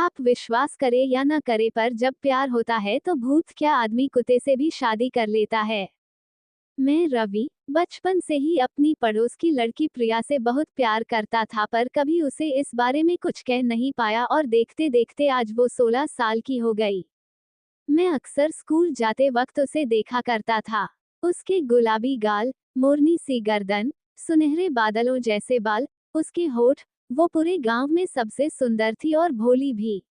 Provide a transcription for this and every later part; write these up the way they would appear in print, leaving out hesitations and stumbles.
आप विश्वास करें या न करें, पर जब प्यार होता है तो भूत क्या आदमी कुत्ते से भी शादी कर लेता है। मैं रवि बचपन से ही अपनी पड़ोस की लड़की प्रिया से बहुत प्यार करता था, पर कभी उसे इस बारे में कुछ कह नहीं पाया और देखते देखते आज वो 16 साल की हो गई। मैं अक्सर स्कूल जाते वक्त उसे देखा करता था। उसके गुलाबी गाल, मोरनी सी गर्दन, सुनहरे बादलों जैसे बाल, उसके होठ, वो पूरे गांव में सबसे सुंदर थी और भोली भी।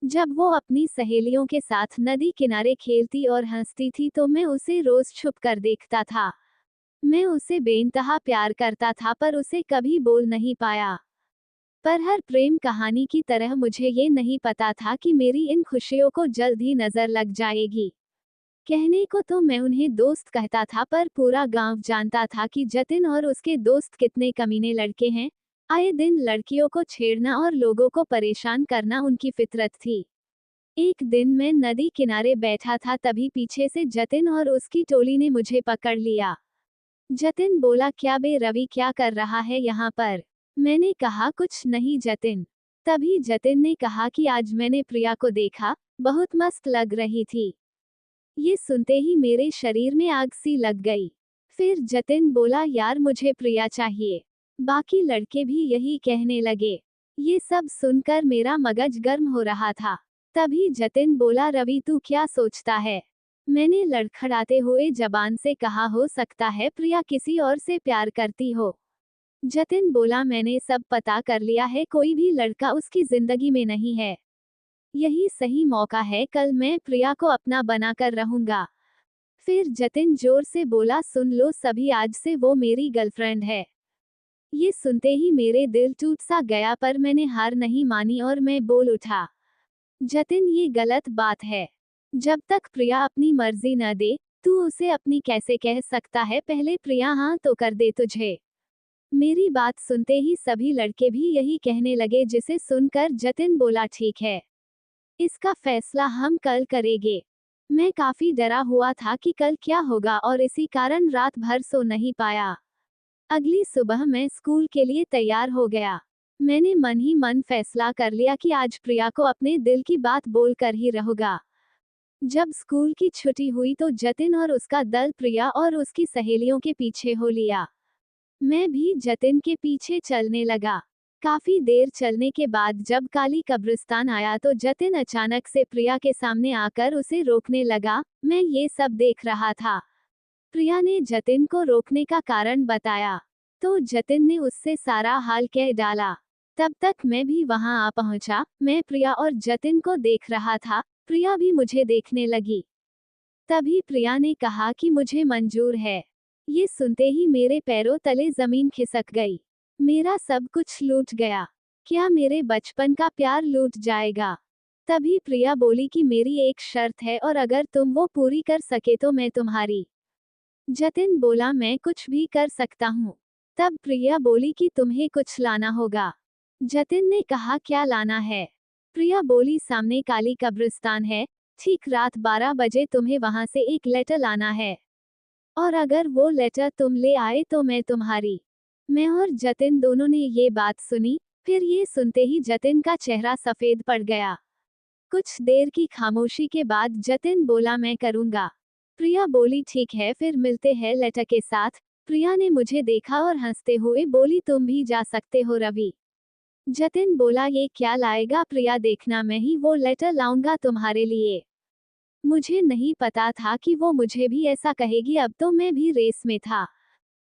जब वो अपनी सहेलियों के साथ नदी किनारे खेलती और हंसती थी तो मैं उसे रोज छुप कर देखता था। मैं उसे बेइंतहा प्यार करता था, पर उसे कभी बोल नहीं पाया। पर हर प्रेम कहानी की तरह मुझे ये नहीं पता था कि मेरी इन खुशियों को जल्द ही नजर लग जाएगी। कहने को तो मैं उन्हें दोस्त कहता था, पर पूरा गांव जानता था कि जतिन और उसके दोस्त कितने कमीने लड़के हैं। आए दिन लड़कियों को छेड़ना और लोगों को परेशान करना उनकी फितरत थी। एक दिन मैं नदी किनारे बैठा था, तभी पीछे से जतिन और उसकी टोली ने मुझे पकड़ लिया। जतिन बोला, क्या बे रवि, क्या कर रहा है यहाँ पर? मैंने कहा, कुछ नहीं जतिन। तभी जतिन ने कहा कि आज मैंने प्रिया को देखा, बहुत मस्त लग रही थी। ये सुनते ही मेरे शरीर में आग सी लग गई। फिर जतिन बोला, यार मुझे प्रिया चाहिए। बाकी लड़के भी यही कहने लगे। ये सब सुनकर मेरा मगज गर्म हो रहा था। तभी जतिन बोला, रवि तू क्या सोचता है? मैंने लड़खड़ाते हुए जबान से कहा, हो सकता है प्रिया किसी और से प्यार करती हो। जतिन बोला, मैंने सब पता कर लिया है, कोई भी लड़का उसकी जिंदगी में नहीं है। यही सही मौका है, कल मैं प्रिया को अपना बनाकर रहूंगा। फिर जतिन जोर से बोला, सुन लो सभी, आज से वो मेरी गर्लफ्रेंड है। ये सुनते ही मेरे दिल टूट सा गया, पर मैंने हार नहीं मानी और मैं बोल उठा, जतिन ये गलत बात है। जब तक प्रिया अपनी मर्जी न दे, तू उसे अपनी कैसे कह सकता है? पहले प्रिया हाँ तो कर दे तुझे। मेरी बात सुनते ही सभी लड़के भी यही कहने लगे, जिसे सुनकर जतिन बोला, ठीक है, इसका फैसला हम कल करेंगे। मैं काफी डरा हुआ था कि कल क्या होगा और इसी कारण रात भर सो नहीं पाया। अगली सुबह मैं स्कूल के लिए तैयार हो गया। मैंने मन ही मन फैसला कर लिया कि आज प्रिया को अपने दिल की बात बोल कर ही रहूंगा। जब स्कूल की छुट्टी हुई तो जतिन और उसका दल प्रिया और उसकी सहेलियों के पीछे हो लिया। मैं भी जतिन के पीछे चलने लगा। काफी देर चलने के बाद जब काली कब्रिस्तान आया तो जतिन अचानक से प्रिया के सामने आकर उसे रोकने लगा। मैं ये सब देख रहा था। प्रिया ने जतिन को रोकने का कारण बताया, तो जतिन ने उससे सारा हाल कह डाला। तब तक मैं भी वहां आ पहुंचा। मैं प्रिया और जतिन को देख रहा था, प्रिया भी मुझे देखने लगी। तभी प्रिया ने कहा कि मुझे मंजूर है। ये सुनते ही मेरे पैरों तले जमीन खिसक गई। मेरा सब कुछ लूट गया। क्या मेरे बचपन का प्यार लूट जाएगा? तभी प्रिया बोली कि मेरी एक शर्त है और अगर तुम वो पूरी कर सके तो मैं तुम्हारी। जतिन बोला, मैं कुछ भी कर सकता हूँ। तब प्रिया बोली कि तुम्हें कुछ लाना होगा। जतिन ने कहा, क्या लाना है? प्रिया बोली, सामने काली कब्रिस्तान है, ठीक रात 12 बजे तुम्हें वहां से एक लेटर लाना है। और अगर वो लेटर तुम ले आए तो मैं तुम्हारी। मैं और जतिन दोनों ने ये बात सुनी। फिर ये सुनते ही जतिन का चेहरा सफेद पड़ गया। कुछ देर की खामोशी के बाद जतिन बोला, मैं करूंगा। प्रिया बोली, ठीक है, फिर मिलते हैं लेटर के साथ। प्रिया ने मुझे देखा और हंसते हुए बोली, तुम भी जा सकते हो रवि। जतिन बोला, ये क्या लाएगा? प्रिया, देखना, मैं ही वो लेटर लाऊंगा तुम्हारे लिए। मुझे नहीं पता था कि वो मुझे भी ऐसा कहेगी। अब तो मैं भी रेस में था।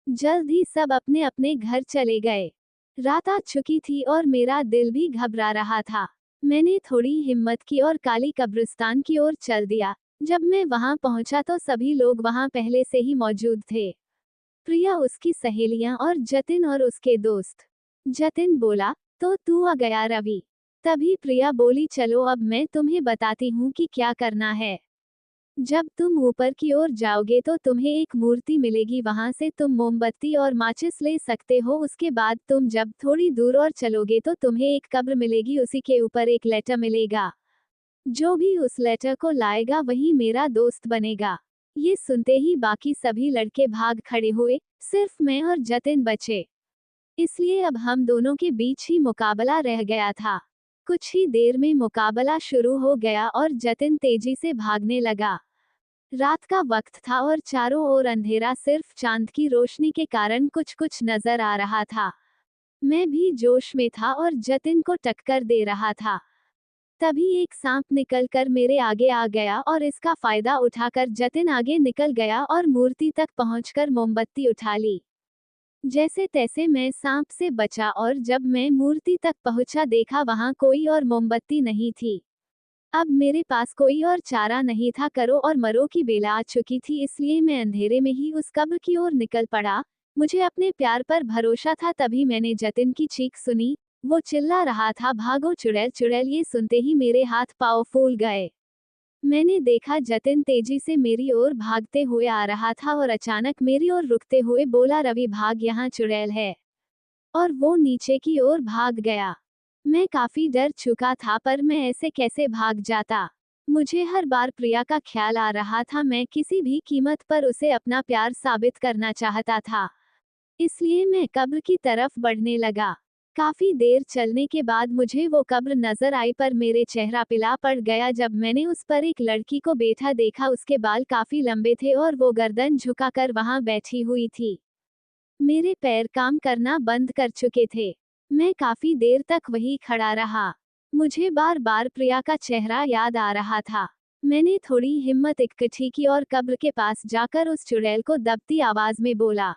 जल्द ही सब अपने अपने घर चले गए। रात आ चुकी थी और मेरा दिल भी घबरा रहा था। मैंने थोड़ी हिम्मत की और काली कब्रिस्तान की ओर चल दिया। जब मैं वहां पहुंचा तो सभी लोग वहां पहले से ही मौजूद थे। प्रिया, उसकी सहेलियां और जतिन और उसके दोस्त। जतिन बोला, तो तू आ गया रवि। तभी प्रिया बोली, चलो अब मैं तुम्हें बताती हूँ कि क्या करना है। जब तुम ऊपर की ओर जाओगे तो तुम्हें एक मूर्ति मिलेगी, वहां से तुम मोमबत्ती और माचिस ले सकते हो। उसके बाद तुम जब थोड़ी दूर और चलोगे तो तुम्हें एक कब्र मिलेगी, उसी के ऊपर एक लेटर मिलेगा। जो भी उस लेटर को लाएगा वही मेरा दोस्त बनेगा। ये सुनते ही बाकी सभी लड़के भाग खड़े हुए, सिर्फ मैं और जतिन बचे। इसलिए अब हम दोनों के बीच ही मुकाबला रह गया था। कुछ ही देर में मुकाबला शुरू हो गया और जतिन तेजी से भागने लगा। रात का वक्त था और चारों ओर अंधेरा, सिर्फ चांद की रोशनी के कारण कुछ कुछ नजर आ रहा था। मैं भी जोश में था और जतिन को टक्कर दे रहा था। तभी एक सांप निकलकर मेरे आगे आ गया और इसका फायदा उठाकर जतिन आगे निकल गया और मूर्ति तक पहुंचकर मोमबत्ती उठा ली। जैसे तैसे मैं सांप से बचा और जब मैं मूर्ति तक पहुंचा देखा वहां कोई और मोमबत्ती नहीं थी। अब मेरे पास कोई और चारा नहीं था, करो और मरो की बेला आ चुकी थी, इसलिए मैं अंधेरे में ही उस कब्र की ओर निकल पड़ा। मुझे अपने प्यार पर भरोसा था। तभी मैंने जतिन की चीख सुनी। वो चिल्ला रहा था, भागो चुड़ैल चुड़ैल। ये सुनते ही मेरे हाथ पांव फूल गए। मैंने देखा जतिन तेजी से मेरी ओर भागते हुए आ रहा था और अचानक मेरी ओर रुकते हुए बोला, रवि भाग, यहाँ चुड़ैल है। और वो नीचे की ओर भाग गया। मैं काफी डर चुका था, पर मैं ऐसे कैसे भाग जाता। मुझे हर बार प्रिया का ख्याल आ रहा था। मैं किसी भी कीमत पर उसे अपना प्यार साबित करना चाहता था, इसलिए मैं कब्र की तरफ बढ़ने लगा। काफी देर चलने के बाद मुझे वो कब्र नजर आई, पर मेरे चेहरा पिला पड़ गया जब मैंने उस पर एक लड़की को बैठा देखा। उसके बाल काफी लंबे थे और वो गर्दन झुकाकर वहां बैठी हुई थी। मेरे पैर काम करना बंद कर चुके थे। मैं काफी देर तक वही खड़ा रहा। मुझे बार बार प्रिया का चेहरा याद आ रहा था। मैंने थोड़ी हिम्मत इकट्ठी की और कब्र के पास जाकर उस चुड़ैल को दबती आवाज में बोला,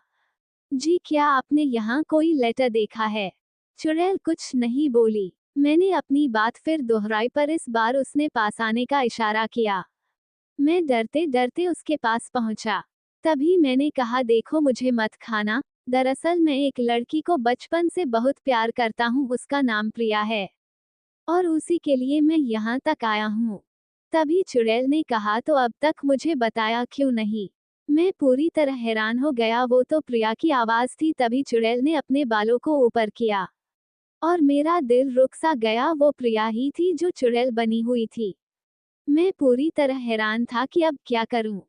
जी क्या आपने यहाँ कोई लेटर देखा है? चुड़ैल कुछ नहीं बोली। मैंने अपनी बात फिर दोहराई, पर इस बार उसने पास आने का इशारा किया। मैं डरते डरते उसके पास पहुंचा। तभी मैंने कहा, देखो मुझे मत खाना। दरअसल मैं एक लड़की को बचपन से बहुत प्यार करता हूँ, उसका नाम प्रिया है और उसी के लिए मैं यहाँ तक आया हूँ। तभी चुड़ैल ने कहा, तो अब तक मुझे बताया क्यों नहीं? मैं पूरी तरह हैरान हो गया। वो तो प्रिया की आवाज थी। तभी चुड़ैल ने अपने बालों को ऊपर किया और मेरा दिल रुक सा गया। वो प्रिया ही थी जो चुड़ैल बनी हुई थी। मैं पूरी तरह हैरान था कि अब क्या करूं।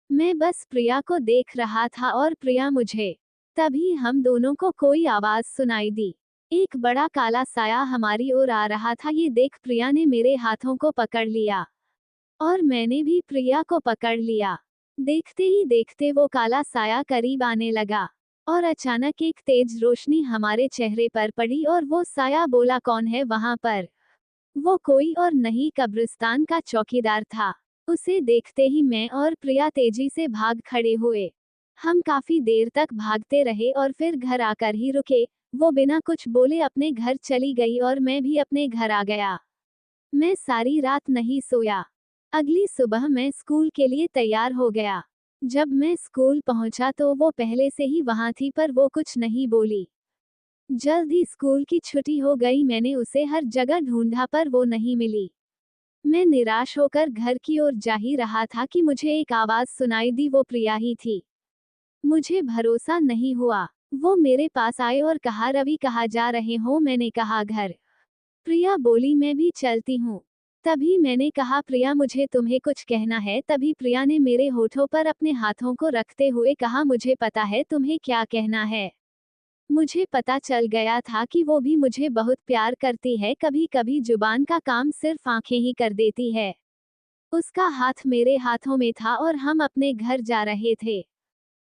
मैं बस प्रिया को देख रहा था और प्रिया मुझे। तभी हम दोनों को कोई आवाज सुनाई दी। एक बड़ा काला साया हमारी ओर आ रहा था। ये देख प्रिया ने मेरे हाथों को पकड़ लिया और मैंने भी प्रिया को पकड़ लिया। देखते ही देखते वो काला साया करीब आने लगा और अचानक एक तेज रोशनी हमारे चेहरे पर पड़ी और वो साया बोला, कौन है वहां पर? वो कोई और नहीं, कब्रिस्तान का चौकीदार था। उसे देखते ही मैं और प्रिया तेजी से भाग खड़े हुए। हम काफी देर तक भागते रहे और फिर घर आकर ही रुके। वो बिना कुछ बोले अपने घर चली गई और मैं भी अपने घर आ गया। मैं सारी रात नहीं सोया। अगली सुबह मैं स्कूल के लिए तैयार हो गया। जब मैं स्कूल पहुंचा तो वो पहले से ही वहां थी, पर वो कुछ नहीं बोली। जल्द ही स्कूल की छुट्टी हो गई। मैंने उसे हर जगह ढूंढा, पर वो नहीं मिली। मैं निराश होकर घर की ओर जा ही रहा था कि मुझे एक आवाज सुनाई दी। वो प्रिया ही थी। मुझे भरोसा नहीं हुआ। वो मेरे पास आए और कहा, रवि कहाँ जा रहे हो? मैंने कहा, घर। प्रिया बोली, मैं भी चलती हूँ। तभी मैंने कहा, प्रिया मुझे तुम्हें कुछ कहना है। तभी प्रिया ने मेरे होठों पर अपने हाथों को रखते हुए कहा, मुझे पता है तुम्हें क्या कहना है। मुझे पता चल गया था कि वो भी मुझे बहुत प्यार करती है। कभी कभी जुबान का काम सिर्फ आंखें ही कर देती है। उसका हाथ मेरे हाथों में था और हम अपने घर जा रहे थे।